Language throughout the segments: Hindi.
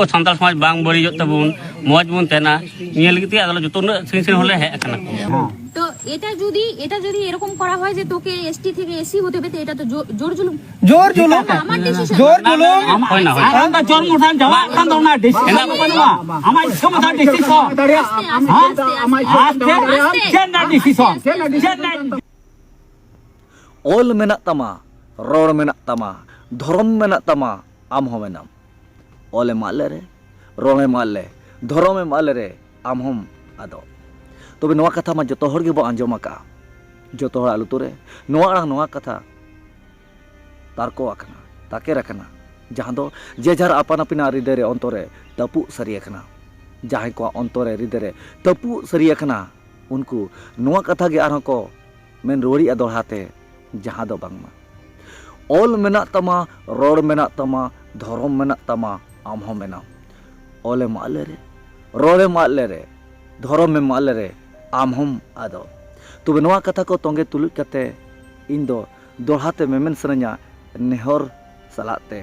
सानताल समाज बांग बड़ी तबन मौज बन तेना নিয়ে লিখতে আদালত যত সিন সিন হলে হ্যাঁ এখানে তো এটা যদি এরকম করা হয় যে তোকে এসটি থেকে এসি হতে হবে এটা তো জোর জুলুম আমার ডিসিশন জোর জুলুম হয় না হয় আমরা জন্ম উঠান যাওয়া কান দনা ডিসিশন বানবা আমার ক্ষমতা ডিসিশন আস্তে gender decision ol menak tama ror menak tama dhorom menak tama am ho menam ole malere role male dhorome malere am hom ado tobe noa katha ma joto hor ge bo anjom aka joto hor alutore noa arang noa katha tarko akana take rakana jahan do je jar apan apina ridere ontore tapu sari akana jahan ko ontore ridere tapu sari akana unku noa katha ge arang ko men rori adorhate jahan do bangma ol menak tama ror menak tama dhorom menak tama am ho menam ole malere rore malere dhorome malere am hom ado tobe noa katha ko tonge tulu kate indo dohate memen sananya nehor salate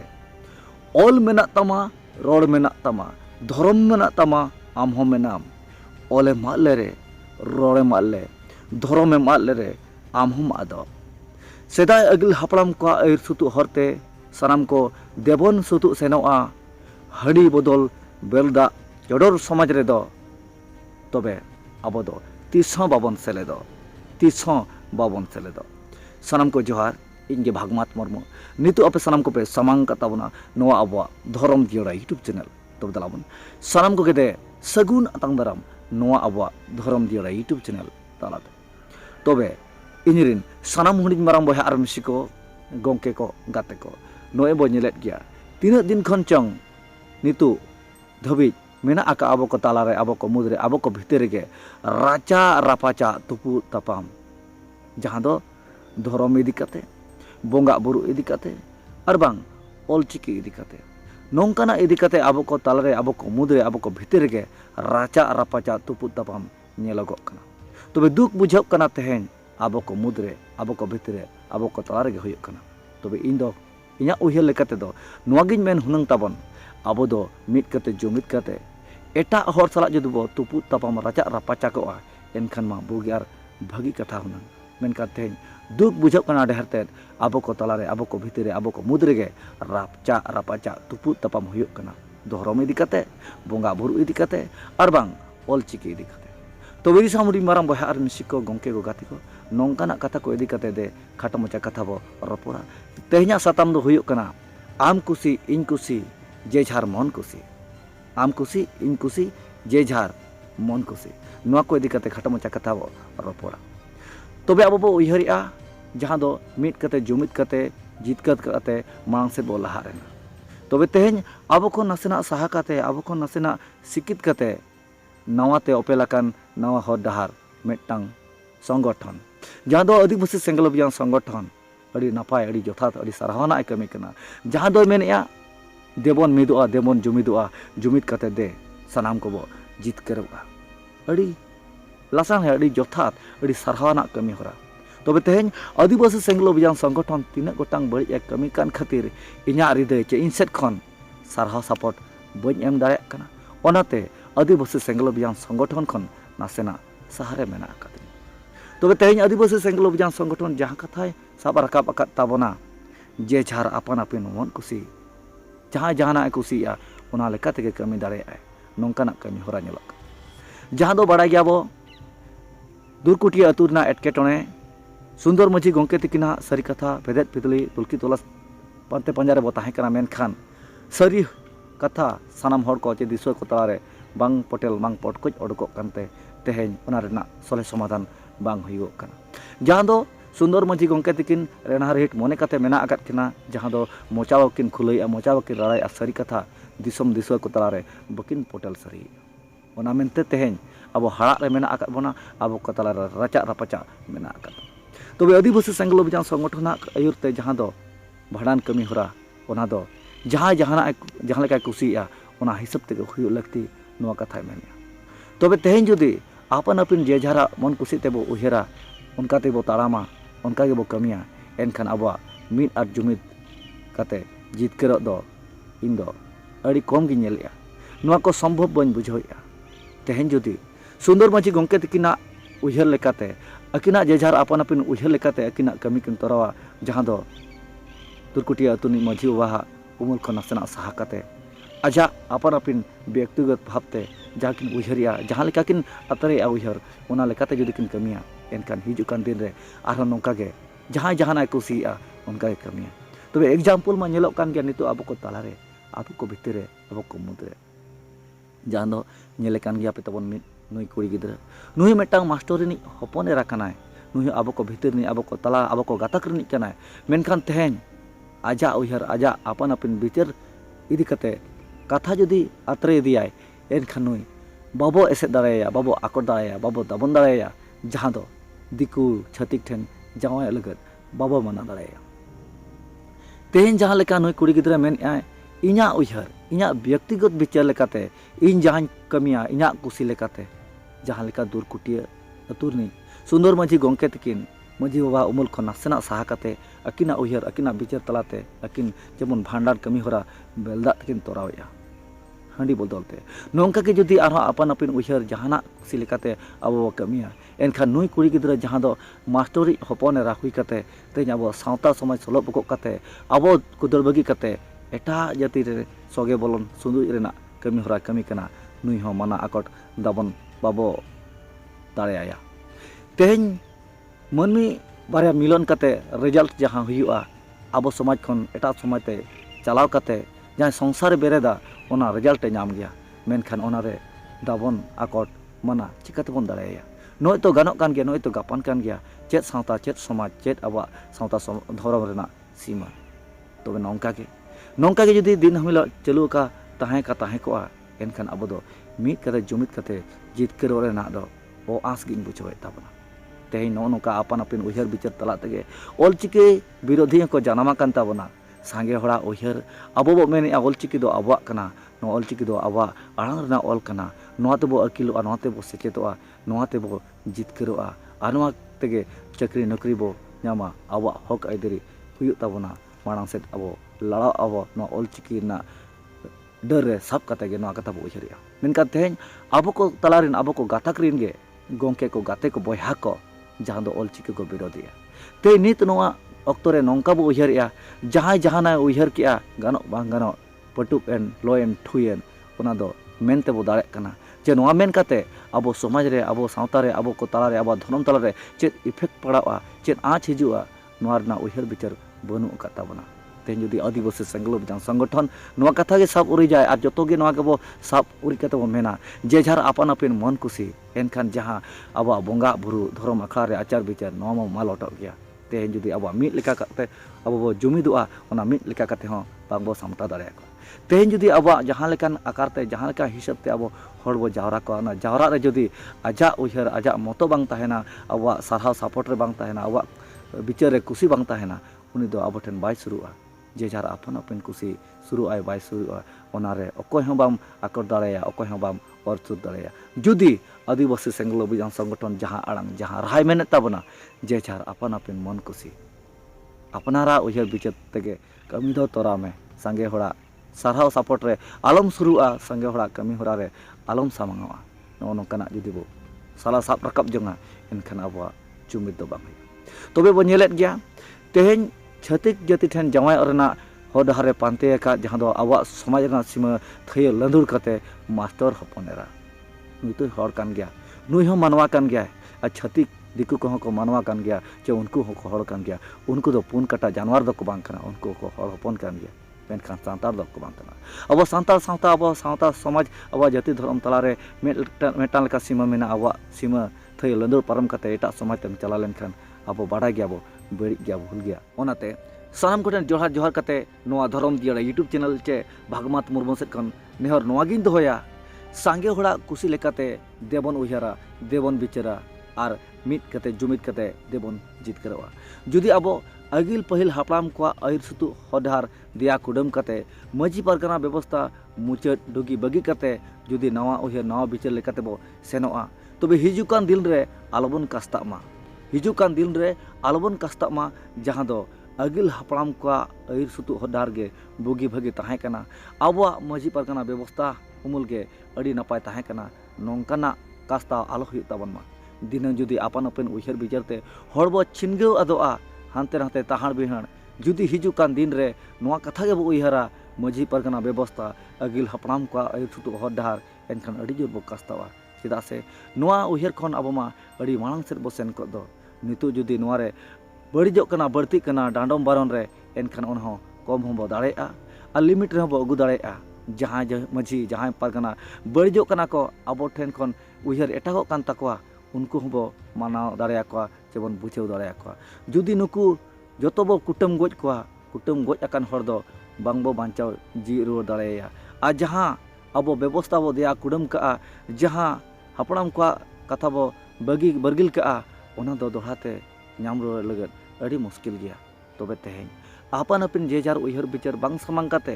ol menak tama ror menak tama dhorom menak tama am ho menam ole malere rore malle dhorome malere am hom ado sedai agil haplam ko air sutu horte sanam ko devon sutu senoa hadi bodol belda jodor samaj redo tobe abodo tishon babon seledo sanam ko johar inge bhagmat mormo nitu ape sanam ko pe samang katabona noa abwa dhorom diora youtube channel tobe dalabon sanam ko gede sagun atang daram noa abwa dhorom diora youtube channel talate tobe inirin sanam hunin marang boy ar misiko gongke ko gate ko noe bo nyelet gya tina din khon chong nitu dhabi mena aka abo ko talare abo ko mudre abo ko bhitere ge racha rapacha tupu tapam jahan do dhorom idikate bonga buru idikate ar bang olchiki idikate nongkana idikate abo ko talare abo ko mudre abo ko bhitere ge racha rapacha tupu tapam nyelogok kana tobe duk bujhok kana tehen abo ko mudre abo ko bhitere abo ko talare ge hoyok kana tobe indo inya uhel lekate do noagin men hunang tabon abo do mit kate jumit kate eta hor salak judu bo tupu tapam raja rapacha ko enkhan ma bugi ar bhagi katha hunang men kate duk bujhok kana deharte abo ko talare abo ko bhitire abo ko mudre ge rapacha tupu tapam hoyok kana dhorom idikate bonga buru idikate ar bang olchiki idikate tobe ri samuri marang boha ar misiko gongke go gati ko nongkana kata ko idikate de khata mocha katha bo ropora tehnya satam do hoyok kana am kusi in kusi je jhar mon kusi am kusi in kusi je jhar mon kusi noa ko idikate khata mocha katha bo ropora tobe abo bo uiharia jahan do mit kate jumit kate jitkat kate mang se bo laha rena tobe tehnya abo ko nasena saha kate abo ko nasena sikit kate nawate opelakan nawa hor dahar metang সংগঠন jahan do adibasi senggol biang সংগঠন adi napai adi jothat adi sarahana ai kami kana jahan do menea devon midua devon jumidua jumit kate de sanam ko bo jit keroga adi lasang he adi jothat adi sarahana kami hora tobe teheny adibasi senggol biang সংগঠন tinak gotang bari ek kami kan khatir inya ride che inset khon sarha support boy em dare kana onate adibasi senggol biang সংগঠন khon nasena sahare mena akati tobe teheny adibasi senggol biang সংগঠন jahan kathai sab rakap akat tabona je jhar apan apin mon kusi jahan jahana kusi ya ona lekate ge kami dare ai nongkana kami hora nyelok jahan do badai gya bo durkuti aturna etketone sundor maji gongke tikina sari katha bedet pituli tulki tolas pante panjare bo tahe kana men khan sari katha sanam hor ko che diswa ko talare bang potel mang potkoj odokok kante teheny ona rena sole somadhan bang huyok kana jahan do sundor maji gongke tikin renahar hit mone kate mena akat kina jahan do mochaw kin khulai a mochaw kin rarai a sari katha disom diswa ko talare bakin potel sari ona mente teheny abo harak re mena akat bona abo ko talare racha rapacha mena akat tobe adibasi senggol biang সংগঠন ayur te jahan do bhadan kami hora ona do jahana leka kusia ona hisab te huyuk lakti noa katha menia tobe teheny jodi apan apin je jhara mon kusi te bo uhera onka te bo tarama onka ge bo kamia enkhan abo mit ar jumit kate jit kerok do indo adi kom gi nyelya नोआ को सम्भव बन बुझावेआ तेहेन जुदी सुंदर माझी गंके तकिना उयहर लेकाते अकिना जेझार आपन अपन उयहर लेकाते अकिना कमी किन तोरावा जहां दो दुर्कुटिया अतुनी माझी बाबा उमुल को नासना साहा काते आजा आपन अपन व्यक्तिगत भावते जाकिन उयहरिया जहां लेका किन अतरे उयहर ओना लेकाते जुदी किन कमिया एनकान हिजुकान दिन रे आरो नोंका गे जहां जहां कुसिया उनका के कमिया तबे एग्जाम्पल मा नेलोक कान गया नितो आबो को तालारे आबो को भितरे आबो को मुद्रे जहां दो नेले कान गया पे तबन मित नुई कुड़ी गिदरा नुई मेटांग मास्टर रिनी हपन एरा कनाय नुई आबो को भितर नि आबो को तला आबो को गातक रिनी कनाय मेनखान तेहेन आजा उयहर आजा आपन अपन बिचार इदी कते कथा जुदी अतरे दियाय एनखान नुई बाबो एसे दाड़ाया बाबो आकर दाड़ाया बाबो दाबन दाड़ाया जहां दो दिकु छतिक ठेन जावाय लगत बाबो मना दाड़ाया तेहेन जहां लेका नुई कुड़ी गिदरा मेन आय इना उयहर इना व्यक्तिगत विचार लेकाते इन जहां कमिया इना कुसी लेकाते जहां लेका दुरकुटिया अतुरनी सुंदर माझी गंके तकिन माझी बाबा उमुल खन नासेना साहा काते अकिना उयहर अकिना विचार तलाते अकिन जेमन भांडार कमी होरा बेलदा तकिन तोरावेया हांडी बदलते नोंका के जुदी आरो आपन अपन उयहर जहाना कुसी लेकाते अब कमिया एनखान नुई कुड़ी गिदरा जहां दो मास्टरी हपन एरा हुई काते तेज अब सावता समाज सलो बको काते अब कुदर बगी काते एटा जाति रे सोगे बोलन सुंदुज रेना कमी होरा कमी कना नुई हो मना आकट दाबन बाबो दाड़ेया तेहेन मनमी बारे मिलन काते रिजल्ट जहां हुआ अब समाज खन एटा समाज ते चलाव काते जहां संसार बेरेदा ओना रिजल्ट नाम गया मेनखान ओना रे दाबन आकट मना चिकाते बन दाड़ेया नोय तो गानोक कान गया नोय तो गापान कान गया चेत सावता चेत समाज चेत अब सावता धर्म रेना सीमा तबे नौका के जुदी दिन हमिला चलू का ताहे को एनखान अब दो मित कते जुमित कते जितकर रेना दो ओ आस गिन बुझावे ताबना तेहे नौका आपन अपन उयहर विचार तला तगे ऑलचिकी विरोधी को जानामा कान ताबना सांगे होड़ा उयहर अब बो मेने ऑलचिकी दो आबवा कना नो ऑलचिकी दो आबवा आड़ांग रेना ऑल कना नोते बो अकिलो नोते बो सेचेतोआ नोते बो जितकरोआ आनवा तगे चक्री नौकरी बो नामा आबवा हक आइदरी हुयु ताबना मांग से अब लड़ा अब नो ऑलचिकी ना डर रे सब कते गे नो कथा बो उयहरिया मेनका तेहेन अब को तलारिन अब को गाथक रिन गे गोंके को गाते को बयहा को जहां दो ऑलचिकी को विरोधिया ते नित नोआ अक्तरे नौका बो उयहरिया जहां जहाना उयहर किया गानो बांग गानो पटुक एन लोयन ठुयन ओना दो मेनते बो दाड़े कना जे नोआ मेन काते अब समाज रे अब सावता रे अब को तला रे अब धर्म तला रे चेत इफेक्ट पड़ावा चेत आँच हिजुआ नोआ रना उयहर विचार बनु काताबना तेन जुदी आदिवासी संगलो बिजान संगठन नोआ कथा के साब उरी जाए और जतो गे नोआ के बो साब उरी कते बो मेना जेझार आपन अपन मन खुशी एनखान जहां अब बोंगा बुरु धर्म अखड़ा रे आचार विचार नोआ मा लटो गया तेन जुदी अब मिट लेका काते अब बो जुमिदुआ ओना मिट लेका काते हो बांगबो सामटा दाड़े को तेन जुदी अब जहां लेकान आकार ते जहां लेका हिसाब ते अब हड़ बो जावरा को ना जावरा रे जुदी आजा उयहर आजा मतो बांग ताहेना अब सारहाव सपोर्ट रे बांग ताहेना अब विचार रे खुशी बांग ताहेना उनी दो अब ठेन बाय शुरुआ जेझार आपन अपन खुशी शुरू आय बाय शुरू ओनारे अकोय हो बाम आकर दाड़ेया अकोय हो बाम अरचुर दाड़ेया जुदी आदिवासी सेंगलो बिजान संगठन जहां आड़ांग जहां राय मेने ताबना जेझार आपन अपन मन खुशी अपनारा उयहर बिचार तेगे कमी दो तोरा में संगे होड़ा सारहाव सपोर्ट रे आलम शुरुआ संगे होड़ा कमी होड़ा रे आलम सामांगवा नो नोकना जुदी बो साला साब रकब जंगा एनखान आबवा जुमिद दो बांग तबे बो नेलेत गया तेहेन छतिक जाति ठेन जवाय अरना हडहारे पांते का जहां दो आवा समाज ना सीमा थय लंदुर कते मास्टर हपनेरा नुई तो हर कान गया नुई हो मानवा कान गया आ छतिक दिकु को मानवा कान गया चे उनको हो हर कान गया उनको दो पुन कटा जानवर दो को बांग कना उनको को हर हपन कान गया मेनखान सांतार दो को बांग कना अब सांतार सावता अब सावता समाज अब जाति धर्म तलारे मेटान लेका सीमा मेना अब सीमा थय लंदुर परम कते एटा समाज तम चला लेनखान अब बाड़ा गया बो बड़ी गया भूल गया ओनाते सानाम कोठेन जोहार जोहार कते नोआ धर्म दिया यूट्यूब चैनल चे भागमात मुर्मू सेट खन नेहर नोआ गिन दोया सांगे होड़ा खुशी लेकाते देबन उयहारा देबन बिचारा और मिट कते जुमित कते देबन जितकरवा जुदी अब अगिल पहिल हापड़ाम को आयर सुतु हडहार दिया कुडम कते मजी परगना व्यवस्था मुचाद डुगी बगी कते जुदी नवा उयहार नवा बिचार लेकाते बो सेनोआ तबे हिजुकान दिल रे आलोबन कास्ता मा हिजुकान दिन रे आलोबन कास्ता मा जहां दो अगिल हापड़ाम को आयर सुतु हडार गे बुगी भगी ताहे कना आबो माझी पारगाना व्यवस्था उमुल गे अड़ी नपाय ताहे कना नोंकाना कास्ता आलो हुई ताबन मा दिन जुदी आपान अपन उयहर बिचारते हड़बो छिनगेव अदोआ हानते नाते ताहाड़ बिहाड़ जुदी हिजुकान दिन रे नोआ कथा गे बो उयहरा माझी पारगाना व्यवस्था अगिल हापड़ाम को आयर सुतु हडार एनखान अड़ी जोर बो कास्तावा चेदा से नोआ उयहर खन आबो मा अड़ी मांग सेद बो सेन को दो नितु जुदी नोआ रे बड़ीजों कना बढ़ती कना डांडम बारन रे एनखान उनहों कम हम बो दाड़ेआ आ लिमिट रे बो अगु दाड़ेआ जहां माझी जहां पारगाना बड़ीजों कना को आबो ठेन खन उयहर एटागो कान ताकवा उनको हम बो मानाव दाड़ेया को जेबन बुझेव दाड़ेया को जुदी नुकु जतो बो कुटुम गोज को कुटुम गोज अकान हर दो बांग बो बांचाव जी रुवार दाड़ेया आ जहां आबो व्यवस्था बो देया कुडम का जहां हापड़ाम को कथा बो बगी बरगिल का ओना दो दोहाते नाम रुवार लगत अड़ी मुश्किल गया तबे तेहें आपान अपन जेजार उयहर बिचार बांग सामांग काते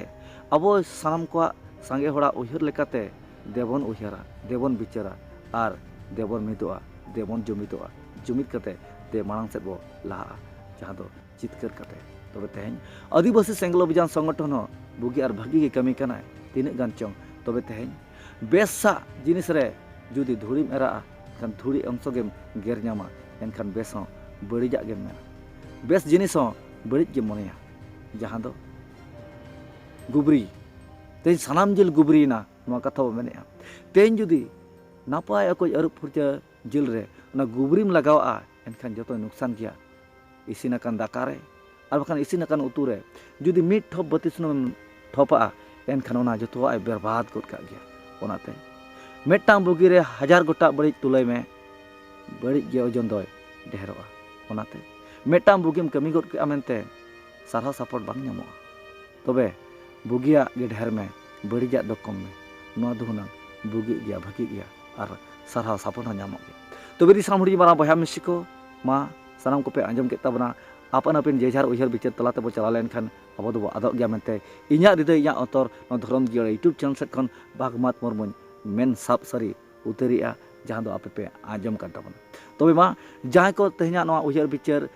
अबो सानाम को सांगे होड़ा उयहर लेकाते देबन उयहरा देबन बिचारा आर देबन मिदोआ देबन जुमिदोआ जुमिद काते दे मांग सेद बो लाहा जहां दो चितकर काते तबे तेहें आदिवासी सेंगल अभियान संगठन हो बुगी आर भागी के कमी कना तीन गान चंग तबे तेहें बेसा जिनिस रे जुदी धुड़ीम एरा खान धुड़ी अंश गेम गेर नामा एनखान बेस हो बड़ीजा गेम मेना बेस जिनिस हो बड़ीज गे मनेया जहां दो गुबरी तेज सानाम जिल गुबरी ना नोआ कथा बो मेनेया तेज जुदी नापाय अकोय अरुप फुरचा जिल रे ना गुबरीम लगावा एनखान जतो नुकसान गया इसिनाकान दाका रे आर बखान इसिनाकान उतु रे जुदी मिट ठप बत्ती सुनुम ठोपा एनखान ओना जतो आय बर्बाद गद का गया ओनाते मेटांग बुगी रे 1000 गोटा बड़ीज तुलय में बड़ीज गे ओजन दोय ढेरोआ ओनाते मेटांग बुगिम कमी गद के आमेनते सारा सपोर्ट बांग नामो तबे बुगिया गे ढेर में बड़ीजा दो कम में नोआ दुना बुगी गया भागी गया और सारा सपोर्ट नामो गे तबे दिसाम हुडी मारा बहा मिसिको मा सानाम को पे आंजम के तबना आपन अपन जेजार उयहर बिचार तलाते बो चला लेन खान अब दो आदो गया मेनते इन्या हृदय इन्या अंतर न धरम गिया यूट्यूब चैनल से खन बागमात मुर्मु मेन साब सरी उतरिया जहां दो आपे पे आंजम का तबन तबे मा जहां को तेहना नोआ उयहर बिचार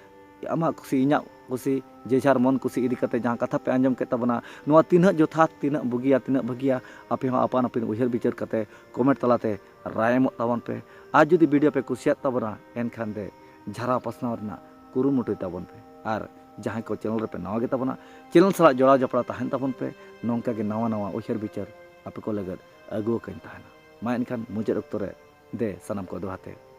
आमा खुशी इन्या खुशी जेजार मन खुशी इदी कते जहां कथा पे आंजम के तबना नोआ तीना जोथा तीना बुगिया तीना भगिया आपे हो आपन अपन उयहर बिचार कते कमेंट तलाते रायम तबन पे आज जुदी वीडियो पे कुसिया तबना एनखान दे झारा पसनाव रना कुरुमुटु तबन पे और जहां को चैनल पे नवा गे तबना चैनल सला जोड़ा जपड़ा तहन तबन पे नोंका गे नवा नवा उयहर बिचार आपे को लगत अगु कन तहना मा एनखान मुचाद अक्तो रे दे सनाम को दोहाते